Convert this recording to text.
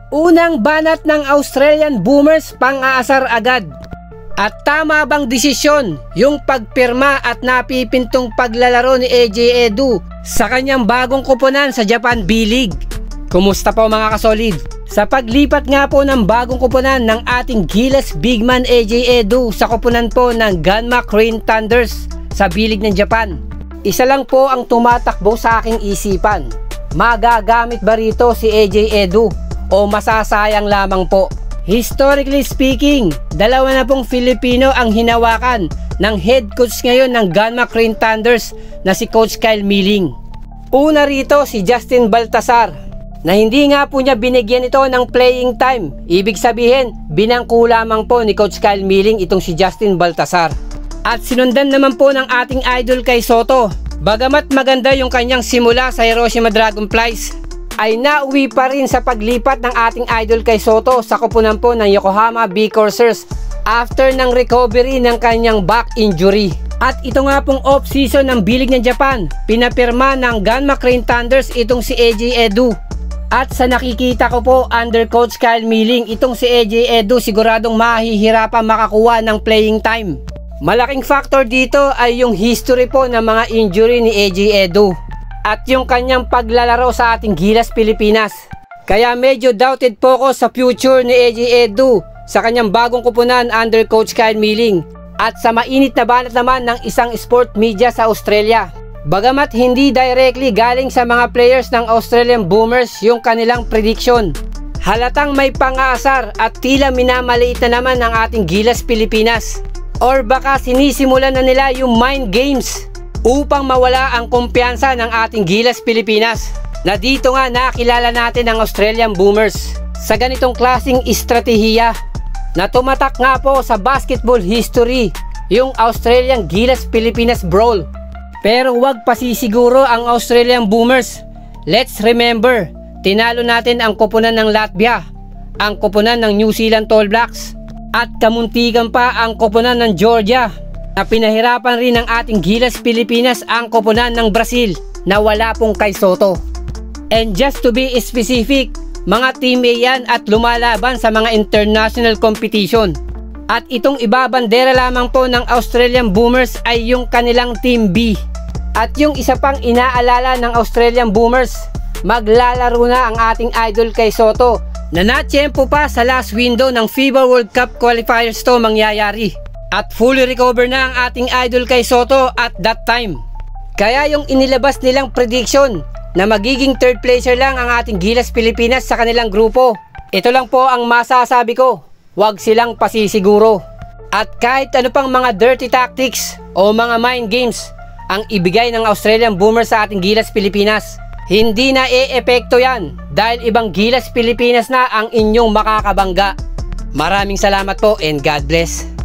Unang banat ng Australian Boomers, pang-aasar agad. At tama bang desisyon yung pagpirma at napipintong paglalaro ni AJ Edu sa kanyang bagong koponan sa Japan B-League? Kumusta po mga kasolid? Sa paglipat nga po ng bagong koponan ng ating Gilas Bigman AJ Edu sa koponan po ng Ganma Crane Thunders sa B-League ng Japan, isa lang po ang tumatakbo sa aking isipan. Magagamit ba rito si AJ Edu o masasayang lamang po? Historically speaking, dalawa na pong Filipino ang hinawakan ng head coach ngayon ng Ganma Crane Thunders na si Coach Kyle Milling. Una rito si Justin Baltasar, na hindi nga po niya binigyan ito ng playing time. Ibig sabihin, binangko lamang po ni Coach Kyle Milling itong si Justin Baltasar. At sinundan naman po ng ating idol kay Soto. Bagamat maganda yung kanyang simula sa Hiroshima Dragonflies, ay nauwi pa rin sa paglipat ng ating idol kay Soto sa koponan po ng Yokohama B Coursers after ng recovery ng kanyang back injury. At ito nga pong off-season ng B-League ng Japan, pinapirma ng Ganma Crane Thunders itong si AJ Edu. At sa nakikita ko po under Coach Kyle Milling, itong si AJ Edu siguradong mahihirapan makakuha ng playing time. Malaking factor dito ay yung history po ng mga injury ni AJ Edu at yung kanyang paglalaro sa ating Gilas Pilipinas. Kaya medyo doubted po ko sa future ni AJ Edu sa kanyang bagong koponan under Coach Kyle Milling at sa mainit na banat naman ng isang sport media sa Australia. Bagamat hindi directly galing sa mga players ng Australian Boomers yung kanilang prediction, halatang may pang-aasar at tila minamaliit na naman ng ating Gilas Pilipinas. Or baka sinisimulan na nila yung mind games upang mawala ang kumpiyansa ng ating Gilas Pilipinas, na dito nga nakilala natin ang Australian Boomers sa ganitong klaseng estratehiya na tumatak nga po sa basketball history, yung Australian Gilas Pilipinas Brawl. Pero wag pasisiguro ang Australian Boomers. Let's remember, tinalo natin ang koponan ng Latvia, ang koponan ng New Zealand Tall Blacks, at kamuntikan pa ang koponan ng Georgia, na pinahirapan rin ng ating Gilas Pilipinas ang koponan ng Brazil na wala pong kay Soto. And just to be specific, mga team A yan at lumalaban sa mga international competition. At itong ibabandera lamang po ng Australian Boomers ay yung kanilang team B. At yung isa pang inaalala ng Australian Boomers, maglalaro na ang ating idol kay Soto, na natsyempo pa sa last window ng FIBA World Cup qualifiers to mangyayari. At fully recover na ang ating idol kay Soto at that time. Kaya yung inilabas nilang prediction na magiging third placer lang ang ating Gilas Pilipinas sa kanilang grupo, ito lang po ang masasabi ko, wag silang pasisiguro. At kahit ano pang mga dirty tactics o mga mind games ang ibigay ng Australian Boomers sa ating Gilas Pilipinas, hindi na e-epekto yan dahil ibang Gilas Pilipinas na ang inyong makakabangga. Maraming salamat po and God bless.